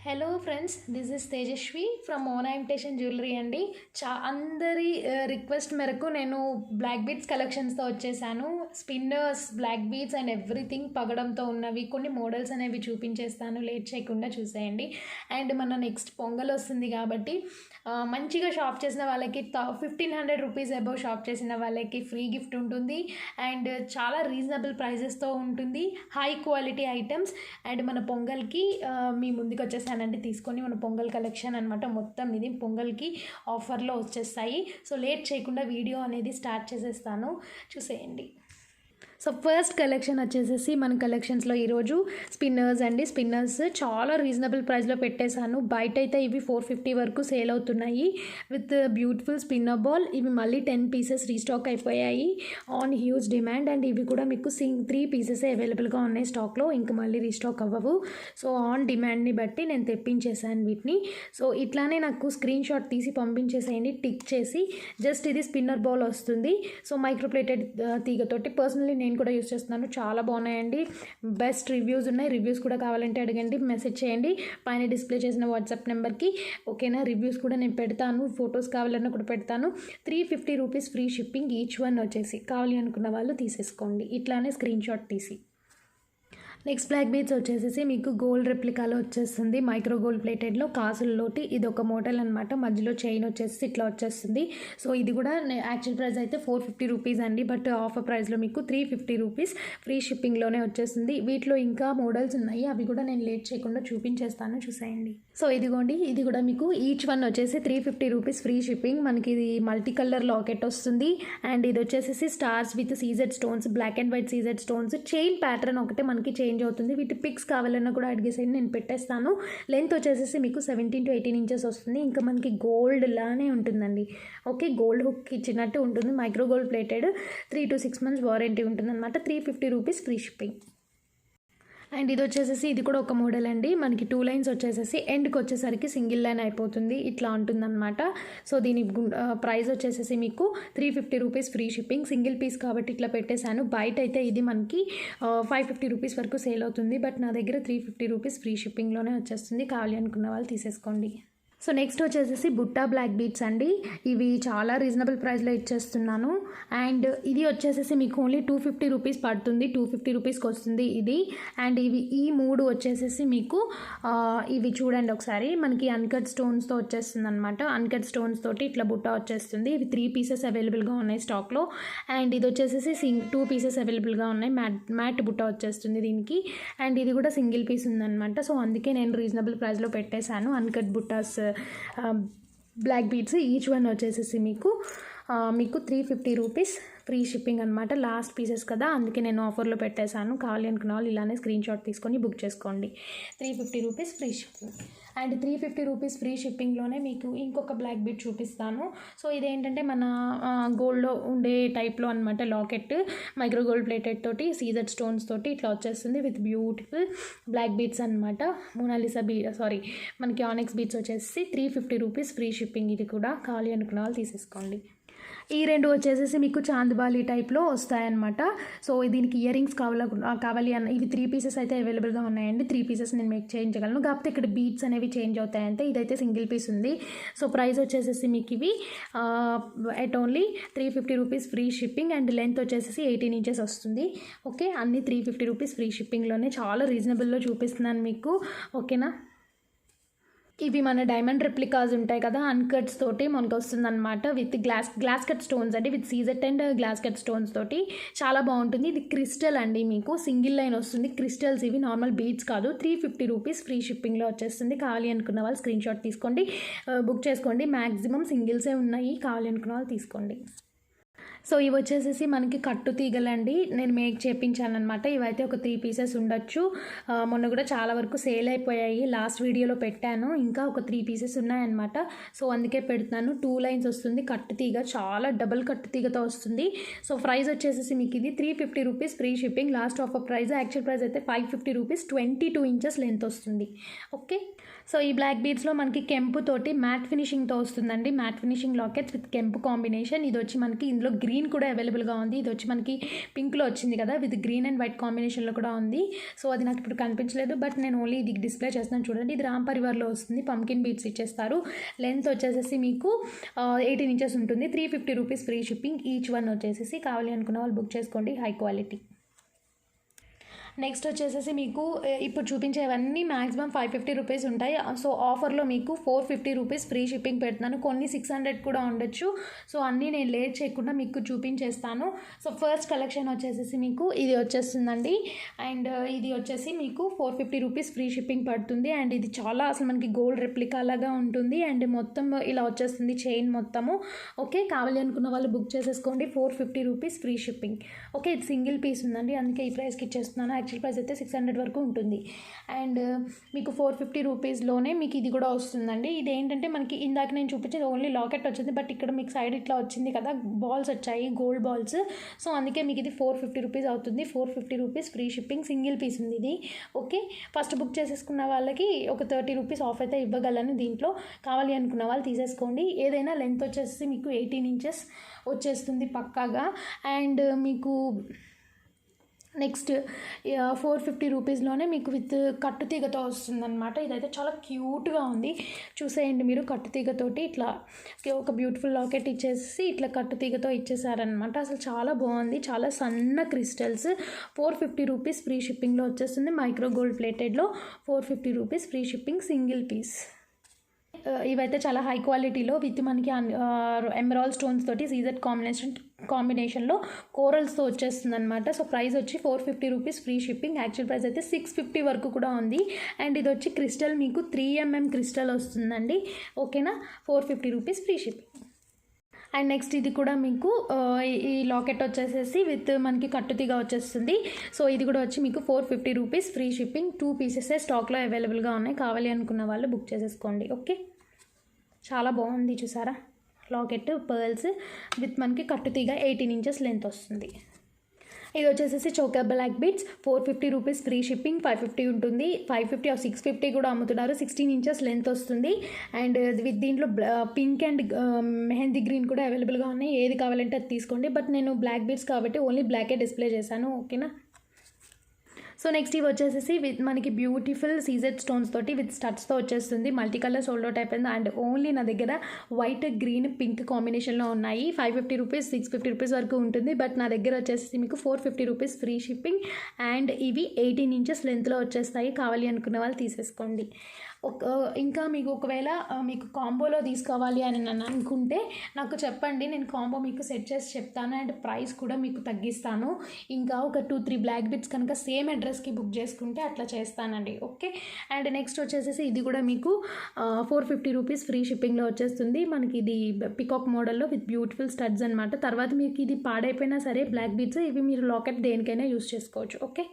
Hello friends, this is Tejaswi from Mona imitation jewellery అండి. అందరి request మేరకు నేను బ్లాక్ బీడ్స్ కలెక్షన్స్తో వచ్చేసాను. Spinners, black beads and everything పగడంతో ఉన్నవి కొన్ని మోడల్స్ అనేవి చూపించేస్తాను. లేట్ చేయకుండా చూసేయండి. అండ్ మన నెక్స్ట్ పొంగల్ వస్తుంది కాబట్టి మంచిగా షాప్ చేసిన వాళ్ళకి 1500 రూపీస్ అబౌవ్ షాప్ చేసిన వాళ్ళకి ఫ్రీ గిఫ్ట్ ఉంటుంది. అండ్ చాలా రీజనబుల్ ప్రైజెస్తో ఉంటుంది. High quality items. అండ్ మన పొంగల్కి మీ ముందుకు వచ్చేసానండి తీసుకొని మన పొంగల్ కలెక్షన్ అనమాట. మొత్తం ఇది పొంగల్కి ఆఫర్లో వచ్చేస్తాయి. సో లేట్ చేయకుండా వీడియో అనేది స్టార్ట్ చేసేస్తాను, చూసేయండి. సో ఫస్ట్ కలెక్షన్ వచ్చేసేసి మన కలెక్షన్స్లో ఈరోజు స్పిన్నర్స్ అండి. స్పిన్నర్స్ చాలా రీజనబుల్ ప్రైస్లో పెట్టేశాను. బయట అయితే ఇవి 450 వరకు సేల్ అవుతున్నాయి విత్ బ్యూటిఫుల్ స్పిన్నర్ బాల్. ఇవి మళ్ళీ 10 పీసెస్ రీస్టాక్ అయిపోయాయి ఆన్ హ్యూజ్ డిమాండ్. అండ్ ఇవి కూడా మీకు 3 పీసెస్ అవైలబుల్గా ఉన్నాయి స్టాక్లో, ఇంకా మళ్ళీ రీస్టాక్ అవ్వవు. సో ఆన్ డిమాండ్ని బట్టి నేను తెప్పించేసాను వీటిని. సో ఇట్లానే నాకు స్క్రీన్ షాట్ తీసి పంపించేసేయండి, టిక్ చేసి. జస్ట్ ఇది స్పిన్నర్ బాల్ వస్తుంది. సో మైక్రోప్లేటెడ్ తీగతోటి పర్సనలీ నేను కూడా యూస్ చేస్తున్నాను. చాలా బాగున్నాయండి, బెస్ట్ రివ్యూస్ ఉన్నాయి. రివ్యూస్ కూడా కావాలంటే అడగండి, మెసేజ్ చేయండి పైన డిస్ప్లే చేసిన వాట్సాప్ నెంబర్కి. ఓకేనా, రివ్యూస్ కూడా నేను పెడతాను, ఫొటోస్ కావాలన్నా కూడా పెడతాను. 350 rupees free shipping each one వచ్చేసి. కావాలి అనుకున్న వాళ్ళు తీసేసుకోండి ఇట్లానే స్క్రీన్ షాట్ తీసి. నెక్స్ట్ బ్లాక్ బీడ్స్ వచ్చేసేసి మీకు గోల్డ్ రెప్లికాలో వచ్చేస్తుంది, మైక్రో గోల్డ్ ప్లేటెడ్లో కాసుల్లోటి. ఇది ఒక మోడల్ అనమాట. మధ్యలో చైన్ వచ్చేసి ఇట్లా వచ్చేస్తుంది. సో ఇది కూడా యాక్చువల్ ప్రైస్ అయితే 450 రూపీస్ అండి, బట్ ఆఫర్ ప్రైస్లో మీకు 350 రూపీస్ ఫ్రీ షిప్పింగ్లోనే వచ్చేస్తుంది. వీటిలో ఇంకా మోడల్స్ ఉన్నాయి, అవి కూడా నేను లేట్ చేయకుండా చూపించేస్తాను, చూసేయండి. సో ఇదిగోండి, ఇది కూడా మీకు ఈచ్ వన్ వచ్చేసి 350 రూపీస్ ఫ్రీ షిప్పింగ్. మనకి ఇది మల్టీ కలర్ లాకెట్ వస్తుంది. అండ్ ఇది వచ్చేసి stars with CZ stones, black and white CZ stones. Chain pattern ఒకటే మనకి చేంజ్ అవుతుంది. వీటి పిక్స్ కావాలన్నా కూడా అడిగేసేయండి, నేను పెట్టేస్తాను. లెంత్ వచ్చేసి మీకు 17 to 18 ఇంచెస్ వస్తుంది. ఇంకా మనకి గోల్డ్ లానే ఉంటుందండి. ఓకే, గోల్డ్ హుక్ ఇచ్చినట్టు ఉంటుంది. Micro gold plated, 3 to 6 months warranty ఉంటుంది అనమాట. 350 రూపీస్ ఫ్రీ షిప్పింగ్. అండ్ ఇది వచ్చేసేసి ఇది కూడా ఒక మోడల్ అండి. మనకి 2 లైన్స్ వచ్చేసేసి ఎండ్కి వచ్చేసరికి సింగిల్ లైన్ అయిపోతుంది, ఇట్లా ఉంటుందన్నమాట. సో దీని ప్రైస్ వచ్చేసేసి మీకు 350 rupees free shipping. Single piece కాబట్టి ఇట్లా పెట్టేశాను. బయట అయితే ఇది మనకి 550 రూపీస్ వరకు సేల్ అవుతుంది, బట్ నా దగ్గర 350 రూపీస్ ఫ్రీ షిప్పింగ్లోనే వచ్చేస్తుంది. కావాలి అనుకున్న వాళ్ళు తీసేసుకోండి. సో నెక్స్ట్ వచ్చేసేసి బుట్టా బ్లాక్ బీడ్స్ అండి. ఇవి చాలా రీజనబుల్ ప్రైస్లో ఇచ్చేస్తున్నాను. అండ్ ఇది వచ్చేసేసి మీకు ఓన్లీ 250 రూపీస్ పడుతుంది, 250 రూపీస్కి వస్తుంది ఇది. అండ్ ఈ 3 వచ్చేసేసి మీకు ఇవి చూడండి ఒకసారి, మనకి అన్కట్ స్టోన్స్తో వచ్చేస్తుంది అనమాట. అన్కట్ స్టోన్స్ తోటి ఇట్లా బుట్టా వచ్చేస్తుంది. ఇవి 3 పీసెస్ అవైలబుల్గా ఉన్నాయి స్టాక్లో. అండ్ ఇది వచ్చేసేసి 2 పీసెస్ అవైలబుల్గా ఉన్నాయి. మ్యాట్ బుట్టా వచ్చేస్తుంది దీనికి. అండ్ ఇది కూడా సింగిల్ పీస్ ఉందన్నమాట. సో అందుకే నేను రీజనబుల్ ప్రైస్లో పెట్టేశాను. అన్కట్ బుట్టాస్ బ్లాక్ బీడ్స్ ఈచ్ వన్ వచ్చేసేసి మీకు 350 రూపీస్ ఫ్రీ షిప్పింగ్ అనమాట. లాస్ట్ పీసెస్ కదా, అందుకే నేను ఆఫర్లో పెట్టేశాను. కావాలి అనుకున్న వాళ్ళు ఇలానే స్క్రీన్ షాట్ తీసుకొని బుక్ చేసుకోండి. 350 rupees free shipping. And 350 rupees free షిప్పింగ్లోనే మీకు ఇంకొక బ్లాక్ బీడ్ చూపిస్తాను. సో ఇదేంటంటే మన గోల్డ్లో ఉండే టైప్లో అనమాట. లాకెట్ మైక్రో గోల్డ్ ప్లేటెడ్ తోటి సీజెడ్ స్టోన్స్ తోటి ఇట్లా వచ్చేస్తుంది విత్ బ్యూటిఫుల్ బ్లాక్ బీడ్స్ అనమాట. మోనాలిసా మనకి ఆనిక్స్ బీడ్స్ వచ్చేసి 350 రూపీస్ ఫ్రీ షిప్పింగ్. ఇది కూడా కావాలి అనుకున్న వాళ్ళు తీసేసుకోండి. ఈ 2 వచ్చేసేసి మీకు చాందబాలి టైప్లో వస్తాయన్నమాట. సో దీనికి ఇయర్ రింగ్స్ కావాలి అన్న ఇవి 3 పీసెస్ అయితే అవైలబుల్గా ఉన్నాయండి. 3 పీసెస్ నేను మేక్ చేయించగలను, కాకపోతే ఇక్కడ బీడ్స్ అనేవి చేంజ్ అవుతాయంటే. ఇదైతే సింగిల్ పీస్ ఉంది. సో ప్రైస్ వచ్చేసేసి మీకు ఇవి at only 350 rupees free shipping. And length వచ్చేసేసి 18 ఇంచెస్ వస్తుంది. ఓకే, అన్ని 350 రూపీస్ ఫ్రీ షిప్పింగ్లోనే చాలా రీజనబుల్లో చూపిస్తున్నాను మీకు. ఓకేనా, ఇవి మన డైమండ్ రెప్లికాస్ ఉంటాయి కదా, అన్కట్స్ తోటి మనకు వస్తుందన్నమాట. విత్ గ్లాస్ కట్ స్టోన్స్ అండి, with సీజెట్ and glass cut stones తోటి చాలా బాగుంటుంది. ఇది క్రిస్టల్ అండి, మీకు సింగిల్ లైన్ వస్తుంది. క్రిస్టల్స్ ఇవి, నార్మల్ బీడ్స్ కాదు. 350 రూపీస్ ఫ్రీ షిప్పింగ్లో వచ్చేస్తుంది. కావాలి అనుకున్న వాళ్ళు స్క్రీన్ షాట్ తీసుకోండి, బుక్ చేసుకోండి. మ్యాక్సిమం సింగిల్సే ఉన్నాయి, కావాలి అనుకున్న వాళ్ళు తీసుకోండి. సో ఇవి వచ్చేసేసి మనకి కట్టు తీగలండి, నేను మేక్ చేయించాను అనమాట. ఇవైతే ఒక 3 పీసెస్ ఉండొచ్చు. మొన్న కూడా చాలా వరకు సేల్ అయిపోయాయి, లాస్ట్ వీడియోలో పెట్టాను. ఇంకా ఒక 3 పీసెస్ ఉన్నాయన్నమాట. సో అందుకే పెడుతున్నాను. 2 లైన్స్ వస్తుంది కట్టు తీగ, చాలా డబుల్ కట్టు తీగతో వస్తుంది. సో ప్రైస్ వచ్చేసేసి మీకు ఇది 350 rupees free shipping. Last offer price, actual price అయితే 550 రూపీస్. 22 ఇంచెస్ లెంత్ వస్తుంది. ఓకే, సో ఈ బ్లాక్ బీడ్స్లో మనకి కెంపు తోటి మ్యాట్ ఫినిషింగ్తో వస్తుందండి. మ్యాట్ ఫినిషింగ్ లాకెట్స్ విత్ కెంపు కాంబినేషన్. ఇది వచ్చి మనకి ఇందులో గ్రీన్ కూడా అవైలబుల్గా ఉంది. ఇది వచ్చి మనకి పింక్లో వచ్చింది కదా, విత్ గ్రీన్ అండ్ వైట్ కాంబినేషన్లో కూడా ఉంది. సో అది నాకు ఇప్పుడు కనిపించలేదు, బట్ నేను ఓన్లీ ఇది డిస్ప్లే చేస్తున్నాను చూడండి. ఇది రామ్ పరివార్లో వస్తుంది. పంకిన్ బీట్స్ ఇచ్చేస్తారు. లెంత్ వచ్చేసేసి మీకు 18 ఇంచెస్ ఉంటుంది. 350 rupees free shipping. Each one వచ్చేసేసి. కావాలి అనుకున్న వాళ్ళు బుక్ చేసుకోండి, హై క్వాలిటీ. నెక్స్ట్ వచ్చేసేసి మీకు ఇప్పుడు చూపించేవన్నీ మ్యాక్సిమం 550 రూపీస్ ఉంటాయి. సో ఆఫర్లో మీకు 450 రూపీస్ ఫ్రీ షిప్పింగ్ పెడుతున్నాను. కొన్ని 600 కూడా ఉండొచ్చు. సో అన్నీ నేను లేట్ చేయకుండా మీకు చూపించేస్తాను. సో ఫస్ట్ కలెక్షన్ వచ్చేసేసి మీకు ఇది వచ్చేస్తుందండి. అండ్ ఇది వచ్చేసి మీకు 450 రూపీస్ ఫ్రీ షిప్పింగ్ పడుతుంది. అండ్ ఇది చాలా అసలు మనకి గోల్డ్ రెప్లికా లాగా ఉంటుంది. అండ్ మొత్తం ఇలా వచ్చేస్తుంది చైన్ మొత్తము. ఓకే, కావాలి అనుకున్న వాళ్ళు బుక్ చేసేసుకోండి. 450 రూపీస్ ఫ్రీ షిప్పింగ్. ఓకే, ఇది సింగిల్ పీస్ ఉందండి, అందుకే ఈ ప్రైస్కి ఇచ్చేస్తున్నాను. యాక్చువల్ ప్రైస్ అయితే 600 వరకు ఉంటుంది. అండ్ మీకు 450 రూపీస్లోనే మీకు ఇది కూడా వస్తుందండి. ఇది ఏంటంటే మనకి ఇందాక నేను చూపించేది ఓన్లీ లాకెట్ వచ్చింది, బట్ ఇక్కడ మీకు సైడ్ ఇట్లా వచ్చింది కదా, బాల్స్ వచ్చాయి, గోల్డ్ బాల్స్. సో అందుకే మీకు ఇది 450 రూపీస్ అవుతుంది. 450 rupees free shipping. Single piece ఉంది ఇది. ఓకే, ఫస్ట్ బుక్ చేసేసుకున్న వాళ్ళకి ఒక 30 రూపీస్ ఆఫ్ అయితే ఇవ్వగలను. దీంట్లో కావాలి అనుకున్న వాళ్ళు తీసేసుకోండి. ఏదైనా లెంత్ వచ్చేసి మీకు 18 ఇంచెస్ వచ్చేస్తుంది పక్కాగా. అండ్ మీకు నెక్స్ట్ 450 రూపీస్లోనే మీకు విత్ కట్టుతీగతో వస్తుందన్నమాట. ఇదైతే చాలా క్యూట్గా ఉంది, చూసేయండి మీరు. కట్టుతీగతోటి ఇట్లా ఒక బ్యూటిఫుల్ లాకెట్ ఇచ్చేసి ఇట్లా కట్టుతీగతో ఇచ్చేసారనమాట. అసలు చాలా బాగుంది, చాలా సన్న క్రిస్టల్స్. 450 రూపీస్ ఫ్రీ షిప్పింగ్లో వచ్చేస్తుంది. మైక్రో గోల్డ్ ప్లేటెడ్లో 450 rupees free shipping, single piece. ఇవైతే చాలా హై క్వాలిటీలో విత్ మనకి ఎమరాల్డ్ స్టోన్స్ తోటి సీజెడ్ కాంబినేషన్లో కోరల్స్తో వచ్చేస్తుంది అనమాట. సో ప్రైస్ వచ్చి 450 rupees free shipping. Actual price అయితే 650 వరకు కూడా ఉంది. అండ్ ఇది వచ్చి క్రిస్టల్ మీకు 3mm క్రిస్టల్ వస్తుందండి. ఓకేనా, 450 rupees free shipping. And next ఇది కూడా మీకు ఈ లాకెట్ వచ్చేసేసి విత్ మనకి కట్టుతీగా వచ్చేస్తుంది. సో ఇది కూడా వచ్చి మీకు 450 రూపీస్ ఫ్రీ షిప్పింగ్. 2 పీసెస్ స్టాక్లో అవైలబుల్గా ఉన్నాయి. కావాలి అనుకున్న వాళ్ళు బుక్ చేసేసుకోండి. ఓకే, చాలా బాగుంది చూసారా లాకెట్, పర్ల్స్ విత్ మనకి కట్టుతీగా 18 ఇంచెస్ లెంత్ వస్తుంది. ఇది వచ్చేసేసి choker black beads. 450 rupees free shipping. 550 ఉంటుంది. 550 ఆర్ 650 కూడా అమ్ముతున్నారు. 16 ఇంచెస్ లెంత్ వస్తుంది. అండ్ విత్ దీంట్లో పింక్ అండ్ మెహందీ గ్రీన్ కూడా అవైలబుల్గా ఉన్నాయి. ఏది కావాలంటే అది తీసుకోండి. బట్ నేను బ్లాక్ బీట్స్ కాబట్టి ఓన్లీ బ్లాకే డిస్ప్లే చేశాను. ఓకేనా. సో నెక్స్ట్ ఇవి వచ్చేసేసి విత్ మనకి బ్యూటిఫుల్ సీజెడ్ స్టోన్స్ తోటి విత్ స్టడ్స్తో వచ్చేస్తుంది. మల్టీ కలర్ షోల్డర్ టైప్ అయింది. అండ్ ఓన్లీ నా దగ్గర వైట్, గ్రీన్, పింక్ కాంబినేషన్లో ఉన్నాయి. 550 రూపీస్, 650 రూపీస్ వరకు ఉంటుంది. బట్ నా దగ్గర వచ్చేసి మీకు 450 రూపీస్ ఫ్రీ షిప్పింగ్. అండ్ ఇవి 18 ఇంచెస్ లెంత్లో వచ్చేస్తాయి. కావాలి అనుకున్న వాళ్ళు తీసేసుకోండి. ఇంకా మీకు ఒకవేళ మీకు కాంబోలో తీసుకోవాలి అని నన్ను అనుకుంటే నాకు చెప్పండి, నేను కాంబో మీకు సెట్ చేసి చెప్తాను. అండ్ ప్రైస్ కూడా మీకు తగ్గిస్తాను. ఇంకా ఒక 2-3 బ్లాక్ బిట్స్ కనుక సేమ్ అడ్రస్కి బుక్ చేసుకుంటే అట్లా చేస్తానండి. ఓకే, అండ్ నెక్స్ట్ వచ్చేసేసి ఇది కూడా మీకు 450 రూపీస్ ఫ్రీ షిప్పింగ్లో వచ్చేస్తుంది. మనకి ఇది పికాక్ మోడల్లో విత్ బ్యూటిఫుల్ స్టడ్స్ అనమాట. తర్వాత మీకు ఇది పాడైపోయినా సరే బ్లాక్ బిట్స్ ఇవి మీరు లాకెట్ దేనికైనా యూస్ చేసుకోవచ్చు. ఓకే,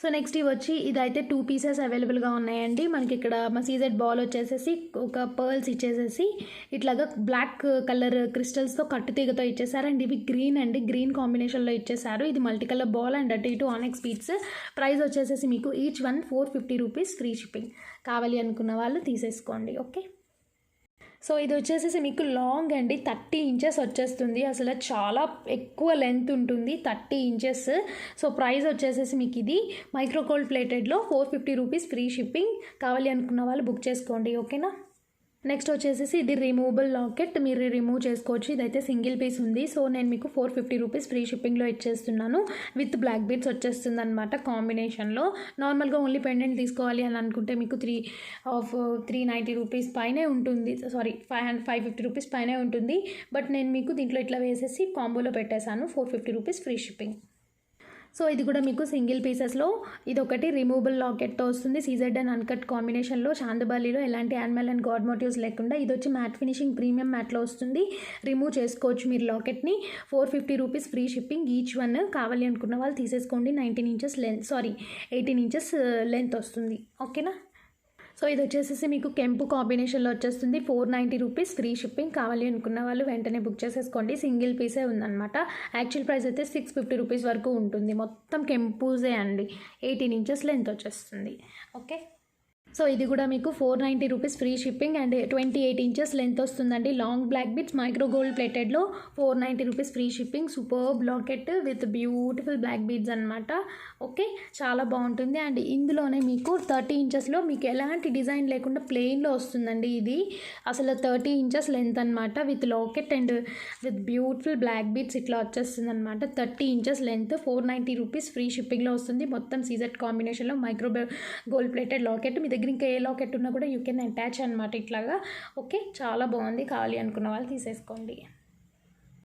సో నెక్స్ట్ ఇవి వచ్చి ఇదైతే 2 పీసెస్ అవైలబుల్గా ఉన్నాయండి. మనకి ఇక్కడ సీజెడ్ బాల్ వచ్చేసేసి ఒక పర్ల్స్ ఇచ్చేసేసి ఇట్లాగా బ్లాక్ కలర్ క్రిస్టల్స్తో కట్టుతీగతో ఇచ్చేసారు. అండ్ ఇవి గ్రీన్ అండి, గ్రీన్ కాంబినేషన్లో ఇచ్చేసారు. ఇది మల్టీ కలర్ బాల్ అండ్ అటు ఇటు ఆనెక్స్ బీట్స్. ప్రైస్ వచ్చేసేసి మీకు each one 450 rupees free shipping. కావాలి అనుకున్న వాళ్ళు తీసేసుకోండి. ఓకే, సో ఇది వచ్చేసేసి మీకు లాంగ్ అండి, 30 ఇంచెస్ వచ్చేస్తుంది. అసలు చాలా ఎక్కువ లెంత్ ఉంటుంది, 30 ఇంచెస్. సో ప్రైస్ వచ్చేసేసి మీకు ఇది మైక్రో గోల్డ్ ప్లేటెడ్లో 450 రూపీస్ ఫ్రీ షిప్పింగ్. కావాలి అనుకున్న వాళ్ళు బుక్ చేసుకోండి. ఓకేనా. నెక్స్ట్ వచ్చేసేసి ఇది రిమూవబుల్ లాకెట్, మీరు రిమూవ్ చేసుకోవచ్చు. ఇదైతే సింగిల్ పీస్ ఉంది. సో నేను మీకు 450 రూపీస్ ఫ్రీ షిప్పింగ్లో ఇచ్చేస్తున్నాను. విత్ బ్లాక్ బీడ్స్ వచ్చేస్తుంది అనమాట కాంబినేషన్లో. నార్మల్గా ఓన్లీ పెండెంట్ తీసుకోవాలి అని అనుకుంటే మీకు 390 రూపీస్ పైనే ఉంటుంది. సారీ 550 రూపీస్ పైనే ఉంటుంది. బట్ నేను మీకు దీంట్లో ఇట్లా వేసేసి కాంబోలో పెట్టేశాను. 450 రూపీస్ ఫ్రీ షిప్పింగ్. సో ఇది కూడా మీకు సింగిల్ పీసెస్లో ఇది ఒకటి రిమూవబుల్ లాకెట్తో వస్తుంది. సీజెడ్ అండ్ అన్కట్ కాంబినేషన్లో చాందబాలిలో ఎలాంటి యానిమల్ అండ్ గాడ్ మోటివ్స్ లేకుండా. ఇది వచ్చి మ్యాట్ ఫినిషింగ్ ప్రీమియం మ్యాట్లో వస్తుంది. రిమూవ్ చేసుకోవచ్చు మీరు లాకెట్ని. 450 rupees free shipping each one. కావాలి అనుకున్న వాళ్ళు తీసేసుకోండి. 18 ఇంచెస్ లెంత్, 18 ఇంచెస్ లెంత్ వస్తుంది. ఓకేనా. సో ఇది వచ్చేసేసి మీకు కెంపు కాంబినేషన్లో వచ్చేస్తుంది. 490 రూపీస్ ఫ్రీ షిప్పింగ్. కావాలి అనుకున్న వాళ్ళు వెంటనే బుక్ చేసేసుకోండి. సింగిల్ పీసే ఉందన్నమాట. యాక్చువల్ ప్రైస్ అయితే 650 రూపీస్ వరకు ఉంటుంది. మొత్తం కెంపూజే అండి. 18 ఇంచెస్ లెంత్ వచ్చేస్తుంది. ఓకే. సో ఇది కూడా మీకు 490 rupees free shipping and 28 inches length వస్తుందండి. Long black bits micro gold ప్లేటెడ్లో 490 rupees free shipping. Super locket with beautiful black beads అనమాట. ఓకే, చాలా బాగుంటుంది. అండ్ ఇందులోనే మీకు 30 ఇంచెస్లో మీకు ఎలాంటి డిజైన్ లేకుండా ప్లెయిన్లో వస్తుందండి. ఇది అసలు 30 ఇంచెస్ లెంత్ అనమాట with locket and with beautiful black beads ఇట్లా వచ్చేస్తుంది అనమాట. 30 ఇంచెస్ లెంత్ 490 రూపీస్ ఫ్రీ షిప్పింగ్లో వస్తుంది. మొత్తం సీజెడ్ కాంబినేషన్లో మైక్రో గోల్డ్ ప్లేటెడ్ లాకెట్. మీ దగ్గర ఇంకా ఏ లాకెట్ ఉన్నా కూడా యూ కెన్ అటాచ్ అనమాట ఇట్లాగా. ఓకే, చాలా బాగుంది. కావాలి అనుకున్న వాళ్ళు తీసేసుకోండి.